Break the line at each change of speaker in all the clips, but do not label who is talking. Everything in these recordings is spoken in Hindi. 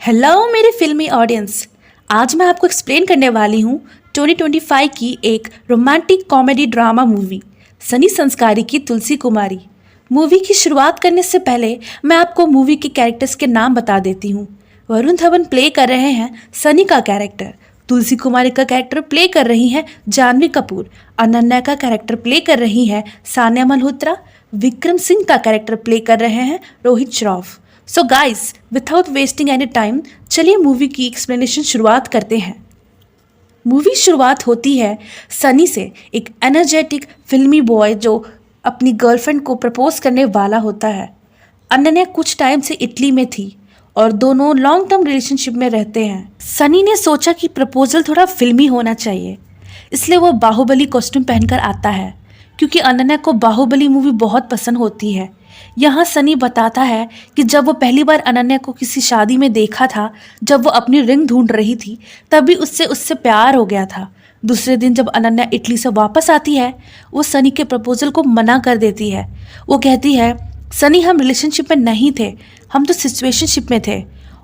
हेलो मेरी फिल्मी ऑडियंस। आज मैं आपको एक्सप्लेन करने वाली हूँ 2025 की एक romantic comedy drama movie Sunny संस्कारी की तुलसी कुमारी। मूवी की शुरुआत करने से पहले मैं आपको मूवी के कैरेक्टर्स के नाम बता देती हूँ। वरुण धवन प्ले कर रहे हैं सनी का कैरेक्टर, तुलसी कुमारी का कैरेक्टर प्ले कर रही हैं जानवी कपूर, अनन्या का कैरेक्टर प्ले कर रही हैं सानिया मल्होत्रा, विक्रम सिंह का कैरेक्टर प्ले कर रहे हैं Rohit Shroff. So guys, without wasting any time, चलिए मूवी की एक्सप्लेनेशन शुरुआत करते हैं। मूवी शुरुआत होती है सनी से, एक एनर्जेटिक फिल्मी बॉय जो अपनी गर्लफ्रेंड को प्रपोज करने वाला होता है। अनन्या कुछ टाइम से इटली में थी और दोनों लॉन्ग टर्म रिलेशनशिप में रहते हैं। सनी ने सोचा कि प्रपोजल थोड़ा फिल्मी होना चाहिए, इसलिए वो बाहुबली कॉस्ट्यूम पहनकर आता है क्योंकि अनन्या को बाहुबली मूवी बहुत पसंद होती है। यहाँ सनी बताता है कि जब वो पहली बार अनन्या को किसी शादी में देखा था, जब वो अपनी रिंग ढूंढ रही थी, तभी उससे प्यार हो गया था। दूसरे दिन जब अनन्या इटली से वापस आती है, वो सनी के प्रपोजल को मना कर देती है। वो कहती है, सनी हम रिलेशनशिप में नहीं थे, हम तो सिचुएशनशिप में थे।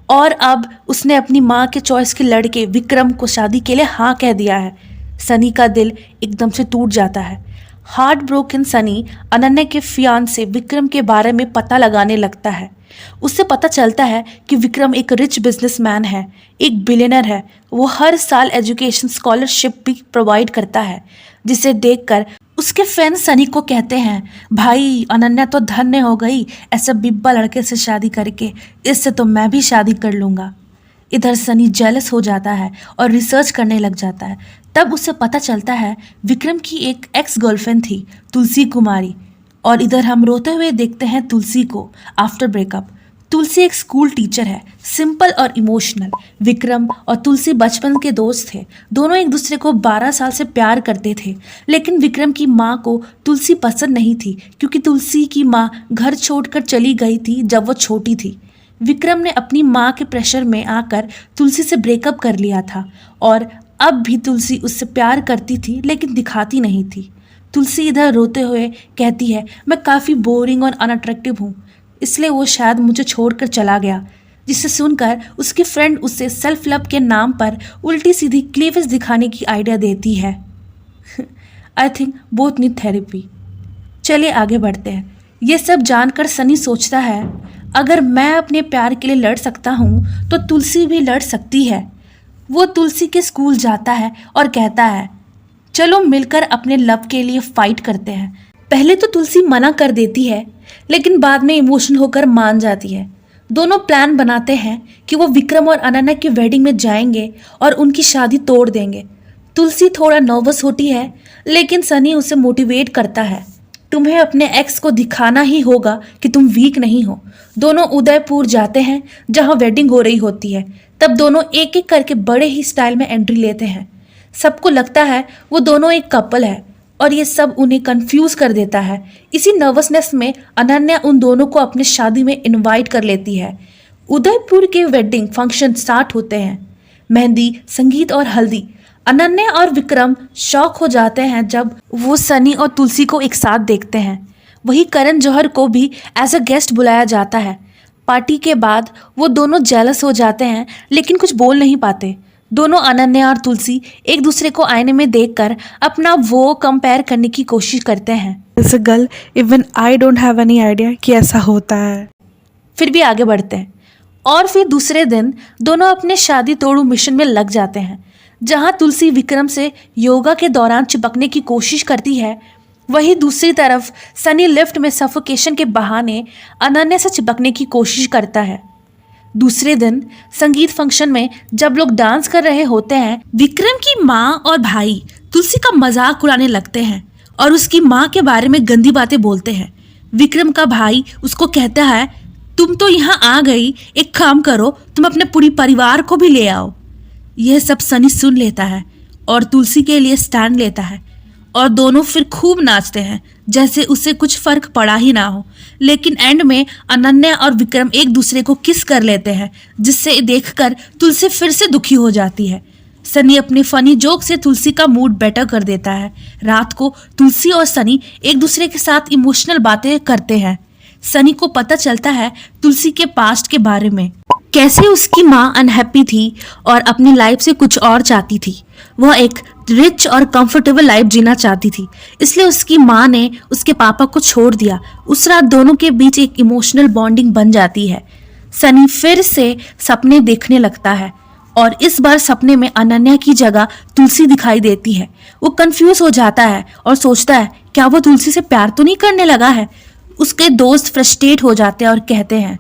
और अब उसने अपनी माँ के चॉइस के लड़के विक्रम को शादी के लिए हाँ कह दिया है। सनी का दिल एकदम से टूट जाता है। हार्ट ब्रोकन सनी अनन्या के फियांसे विक्रम के बारे में पता लगाने लगता है। उससे पता चलता है कि विक्रम एक रिच बिजनेसमैन है, एक बिलियनर है। वो हर साल एजुकेशन स्कॉलरशिप भी प्रोवाइड करता है, जिसे देखकर उसके फ्रेंड्स सनी को कहते हैं, भाई अनन्या तो धन्य हो गई ऐसे बिब्बा लड़के से शादी करके, इससे तो मैं भी शादी कर लूँगा। इधर सनी जेलस हो जाता है और रिसर्च करने लग जाता है। तब उसे पता चलता है विक्रम की एक एक्स गर्लफ्रेंड थी तुलसी कुमारी। और इधर हम रोते हुए देखते हैं तुलसी को आफ्टर ब्रेकअप। तुलसी एक स्कूल टीचर है, सिंपल और इमोशनल। विक्रम और तुलसी बचपन के दोस्त थे। दोनों एक दूसरे को 12 साल से प्यार करते थे, लेकिन विक्रम की माँ को तुलसी पसंद नहीं थी क्योंकि तुलसी की माँ घर छोड़कर चली गई थी जब वो छोटी थी। विक्रम ने अपनी माँ के प्रेशर में आकर तुलसी से ब्रेकअप कर लिया था और अब भी तुलसी उससे प्यार करती थी लेकिन दिखाती नहीं थी। तुलसी इधर रोते हुए कहती है, मैं काफ़ी बोरिंग और अनअट्रैक्टिव हूँ, इसलिए वो शायद मुझे छोड़कर चला गया। जिसे सुनकर उसकी फ्रेंड उसे सेल्फ लव के नाम पर उल्टी सीधी क्लीवेज दिखाने की आइडिया देती है। I think both need therapy. चलिए आगे बढ़ते हैं। ये सब जानकर सनी सोचता है, अगर मैं अपने प्यार के लिए लड़ सकता हूँ तो तुलसी भी लड़ सकती है। वो तुलसी के स्कूल जाता है और कहता है, चलो मिलकर अपने लव के लिए फाइट करते हैं। पहले तो तुलसी मना कर देती है, लेकिन बाद में इमोशनल होकर मान जाती है। दोनों प्लान बनाते हैं कि वो विक्रम और अनन्या की वेडिंग में जाएंगे और उनकी शादी तोड़ देंगे। तुलसी थोड़ा नर्वस होती है, लेकिन सनी उसे मोटिवेट करता है, तुम्हें अपने एक्स को दिखाना ही होगा कि तुम वीक नहीं हो। दोनों उदयपुर जाते हैं जहां वेडिंग हो रही होती है। तब दोनों एक एक करके बड़े ही स्टाइल में एंट्री लेते हैं। सबको लगता है वो दोनों एक कपल है और ये सब उन्हें कंफ्यूज कर देता है। इसी नर्वसनेस में अनन्या उन दोनों को अपने शादी में इनवाइट कर लेती है। उदयपुर के वेडिंग फंक्शन स्टार्ट होते हैं। मेहंदी, संगीत और हल्दी। अनन्या और विक्रम शॉक हो जाते हैं जब वो सनी और तुलसी को एक साथ देखते हैं। वही करण जौहर को भी एज अ गेस्ट बुलाया जाता है। पार्टी के बाद वो दोनों जेलस हो जाते हैं, लेकिन कुछ बोल नहीं पाते। दोनों अनन्या और तुलसी एक दूसरे को आईने में देखकर अपना वो कंपेयर करने की कोशिश करते हैं।
As a girl even I don't have any idea कि ऐसा होता है।
फिर भी आगे बढ़ते हैं और फिर दूसरे दिन दोनों अपने शादी तोड़ू मिशन में लग जाते हैं। जहां तुलसी विक्रम से योगा के दौरान चिपकने की कोशिश करती है, वहीं दूसरी तरफ सनी लिफ्ट में सफोकेशन के बहाने अनन्या से चिपकने की कोशिश करता है। दूसरे दिन संगीत फंक्शन में जब लोग डांस कर रहे होते हैं, विक्रम की माँ और भाई तुलसी का मजाक उड़ाने लगते हैं और उसकी माँ के बारे में गंदी बातें बोलते हैं। विक्रम का भाई उसको कहता है, तुम तो यहाँ आ गई, एक काम करो, तुम अपने पूरी परिवार को भी ले आओ। यह सब सनी सुन लेता है और तुलसी के लिए स्टैंड लेता है और दोनों फिर खूब नाचते हैं जैसे उसे कुछ फर्क पड़ा ही ना हो। लेकिन एंड में अनन्या और विक्रम एक दूसरे को किस कर लेते हैं, जिससे देखकर तुलसी फिर से दुखी हो जाती है। सनी अपने फनी जोक से तुलसी का मूड बेटर कर देता है। रात को तुलसी और सनी एक दूसरे के साथ इमोशनल बातें करते हैं। सनी को पता चलता है तुलसी के पास्ट के बारे में, कैसे उसकी माँ अनहैप्पी थी और अपनी लाइफ से कुछ और चाहती थी। वह एक रिच और कंफर्टेबल लाइफ जीना चाहती थी, इसलिए उसकी माँ ने उसके पापा को छोड़ दिया। उस रात दोनों के बीच एक इमोशनल बॉन्डिंग बन जाती है। सनी फिर से सपने देखने लगता है और इस बार सपने में अनन्या की जगह तुलसी दिखाई देती है। वो कंफ्यूज हो जाता है और सोचता है क्या वो तुलसी से प्यार तो नहीं करने लगा है। उसके दोस्त फ्रस्ट्रेट हो जाते हैं और कहते हैं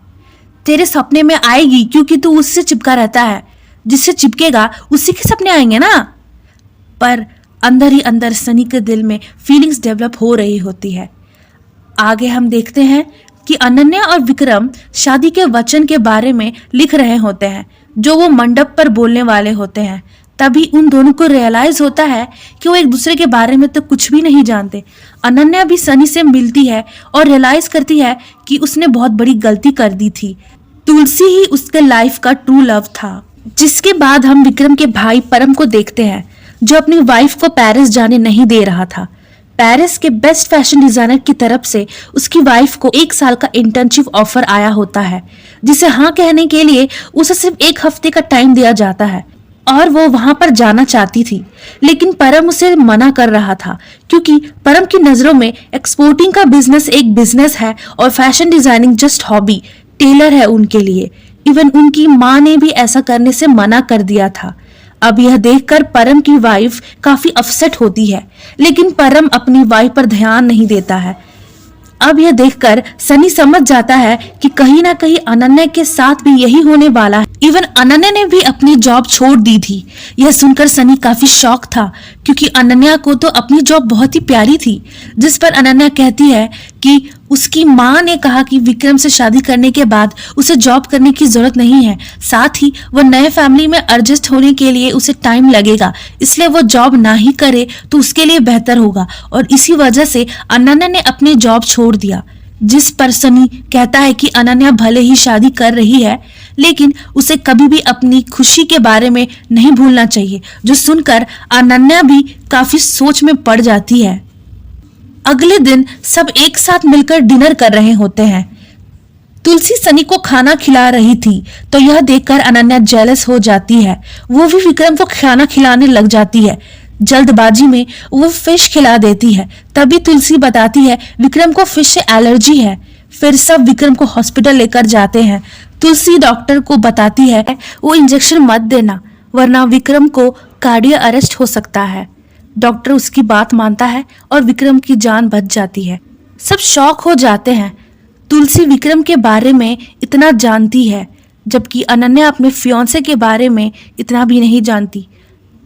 तेरे सपने में आएगी क्योंकि तू उससे चिपका रहता है, जिससे चिपकेगा उसी के सपने आएंगे ना। पर अंदर ही अंदर सनी के दिल में फीलिंग्स डेवलप हो रही होती है। आगे हम देखते हैं कि अनन्या और विक्रम शादी के वचन के बारे में लिख रहे होते हैं जो वो मंडप पर बोलने वाले होते हैं। तभी उन दोनों को रियलाइज होता है कि वो एक दूसरे के बारे में तो कुछ भी नहीं जानते। अनन्या भी सनी से मिलती है और रियलाइज करती है कि उसने बहुत बड़ी गलती कर दी थी। तुलसी ही उसके लाइफ का ट्रू लव था। जिसके बाद हम विक्रम के भाई परम को देखते हैं जो अपनी वाइफ को पेरिस जाने नहीं दे रहा था। पेरिस के बेस्ट फैशन डिजाइनर की तरफ से उसकी वाइफ को 1 साल का इंटर्नशिप ऑफर आया होता है, जिसे हाँ कहने के लिए उसे सिर्फ 1 हफ्ते का टाइम दिया जाता है और वो वहां पर जाना चाहती थी। लेकिन परम उसे मना कर रहा था क्योंकि परम की नजरों में एक्सपोर्टिंग का बिजनेस एक बिजनेस है और fashion designing just hobby, tailor है उनके लिए। इवन उनकी माँ ने भी ऐसा करने से मना कर दिया था। अब यह देखकर परम की वाइफ काफी अपसेट होती है, लेकिन परम अपनी वाइफ पर ध्यान नहीं देता है। अब यह देखकर सनी समझ जाता है कि कहीं ना कहीं अनन्या के साथ भी यही होने वाला है। इवन अनन्या ने भी अपनी जॉब छोड़ दी थी। यह सुनकर सनी काफी शॉक था क्योंकि अनन्या को तो अपनी जॉब बहुत ही प्यारी थी। जिस पर अनन्या कहती है कि उसकी माँ ने कहा कि विक्रम से शादी करने के बाद उसे जॉब करने की जरूरत नहीं है, साथ ही वह नए फैमिली में एडजस्ट होने के लिए उसे टाइम लगेगा, इसलिए वो जॉब ना ही करे तो उसके लिए बेहतर होगा। और इसी वजह से अनन्या ने अपनी जॉब छोड़ दिया। जिस पर सनी कहता है कि अनन्या भले ही शादी कर रही है लेकिन उसे कभी भी अपनी खुशी के बारे में नहीं भूलना चाहिए, जो सुनकर अनन्या भी काफी सोच में पड़ जाती है। अगले दिन सब एक साथ मिलकर डिनर कर रहे होते हैं। तुलसी सनी को खाना खिला रही थी तो यह देखकर अनन्या जेलस हो जाती है। वो भी विक्रम को खाना खिलाने लग जाती है। जल्दबाजी में वो फिश खिला देती है। तभी तुलसी बताती है विक्रम को फिश से एलर्जी है। फिर सब विक्रम को हॉस्पिटल लेकर जाते हैं। तुलसी डॉक्टर को बताती है वो इंजेक्शन मत देना वरना विक्रम को कार्डियक अरेस्ट हो सकता है। डॉक्टर उसकी बात मानता है और विक्रम की जान बच जाती है। सब शॉक हो जाते हैं। तुलसी विक्रम के बारे में इतना जानती है जबकि अनन्या अपने फियांसे के बारे में इतना भी नहीं जानती।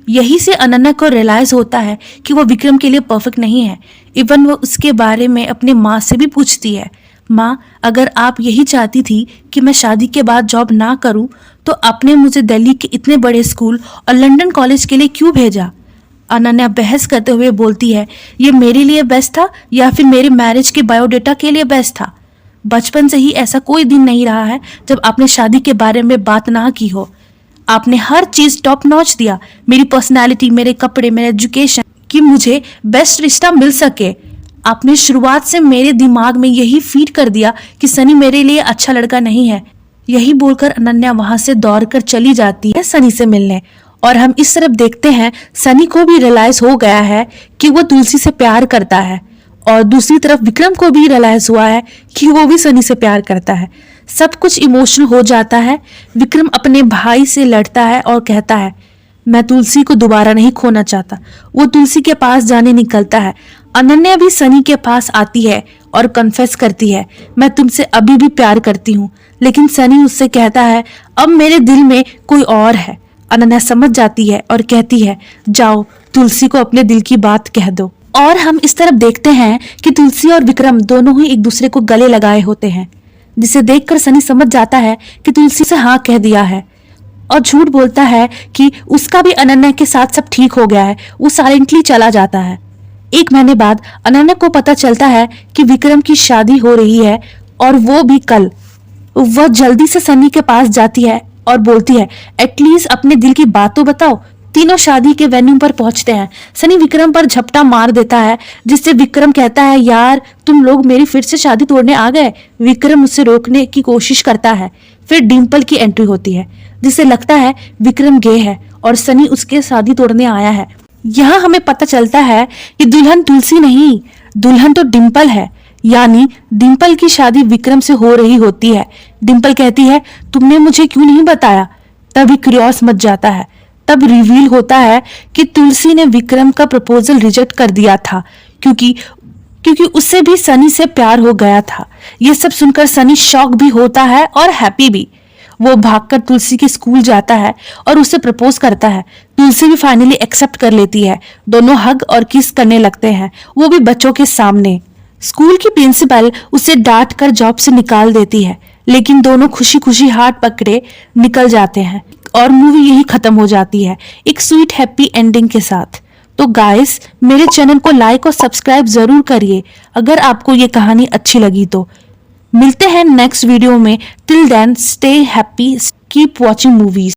यही से अनन्या को रियलाइज होता है कि वो विक्रम के लिए परफेक्ट नहीं है। इवन वो उसके बारे में अपने माँ से भी पूछती है, माँ अगर आप यही चाहती थी कि मैं शादी के बाद जॉब ना करूं तो आपने मुझे दिल्ली के इतने बड़े स्कूल और लंदन कॉलेज के लिए क्यों भेजा। अनन्या बहस करते हुए बोलती है ये मेरे लिए बेस्ट था या फिर मेरे मैरिज के बायोडेटा के लिए बेस्ट था। बचपन से ही ऐसा कोई दिन नहीं रहा है जब आपने शादी के बारे में बात ना की हो। आपने हर चीज टॉप नॉच दिया, मेरी पर्सनालिटी, मेरे कपड़े, मेरे एजुकेशन, कि मुझे बेस्ट रिश्ता मिल सके। आपने शुरुआत से मेरे दिमाग में यही फीड कर दिया कि सनी मेरे लिए अच्छा लड़का नहीं है। यही बोलकर अनन्या वहां से दौड़कर चली जाती है सनी से मिलने। और हम इस तरफ देखते हैं सनी को भी रियलाइज हो गया है कि वो तुलसी से प्यार करता है और दूसरी तरफ विक्रम को भी रियलाइज हुआ है कि वो भी सनी से प्यार करता है। सब कुछ इमोशनल हो जाता है। विक्रम अपने भाई से लड़ता है और कहता है मैं तुलसी को दोबारा नहीं खोना चाहता। वो तुलसी के पास जाने निकलता है। अनन्या भी सनी के पास आती है और कन्फेस करती है मैं तुमसे अभी भी प्यार करती हूँ। लेकिन सनी उससे कहता है अब मेरे दिल में कोई और है। अनन्या समझ जाती है और कहती है जाओ तुलसी को अपने दिल की बात कह दो। और हम इस तरफ देखते हैं कि तुलसी और विक्रम दोनों ही एक दूसरे को गले लगाए होते हैं, जिसे देखकर सनी समझ जाता है कि तुलसी से हाँ कह दिया है और झूठ बोलता है कि उसका भी अनन्या के साथ सब ठीक हो गया है। वो साइलेंटली चला जाता है। 1 महीने बाद अनन्या को पता चलता है कि विक्रम की शादी हो रही है और वो भी कल। वह जल्दी से सनी के पास जाती है और बोलती है एटलीस्ट अपने दिल की बात तो बताओ, तीनों शादी के वेन्यू पर पहुंचते हैं। सनी विक्रम पर झपटा मार देता है, जिससे विक्रम कहता है, यार तुम लोग मेरी फिर से शादी तोड़ने आ गए। विक्रम उसे रोकने की कोशिश करता है। फिर डिम्पल की एंट्री होती है, जिससे लगता है विक्रम गे है और सनी उसके शादी तोड़ने आया है। यहाँ हमें पता चलता है कि दुल्हन तुलसी नहीं, दुल्हन तो डिम्पल है। यानी डिम्पल की शादी विक्रम से हो रही होती है। डिम्पल कहती है, तुमने मुझे क्यों नहीं बताया। तभी क्यूरियस मच जाता है। तब रिवील होता है कि तुलसी ने विक्रम का प्रपोजल रिजेक्ट कर दिया था, क्योंकि उससे भी सनी से प्यार हो गया था। ये सब सुनकर सनी शॉक भी होता है और हैप्पी भी। वो भागकर तुलसी के स्कूल जाता है और उसे प्रपोज करता है। तुलसी भी फाइनली एक्सेप्ट कर लेती है। दोनों हग और किस करने लगते हैं, वो भी बच्चों के सामने। स्कूल की प्रिंसिपल उसे डांट कर जॉब से निकाल देती है, लेकिन दोनों खुशी खुशी हाथ पकड़े निकल जाते हैं और मूवी यही खत्म हो जाती है, एक स्वीट हैप्पी एंडिंग के साथ। तो गाइस, मेरे चैनल को लाइक और सब्सक्राइब जरूर करिए अगर आपको ये कहानी अच्छी लगी तो। मिलते हैं नेक्स्ट वीडियो में। Till then stay happy, keep watching movies.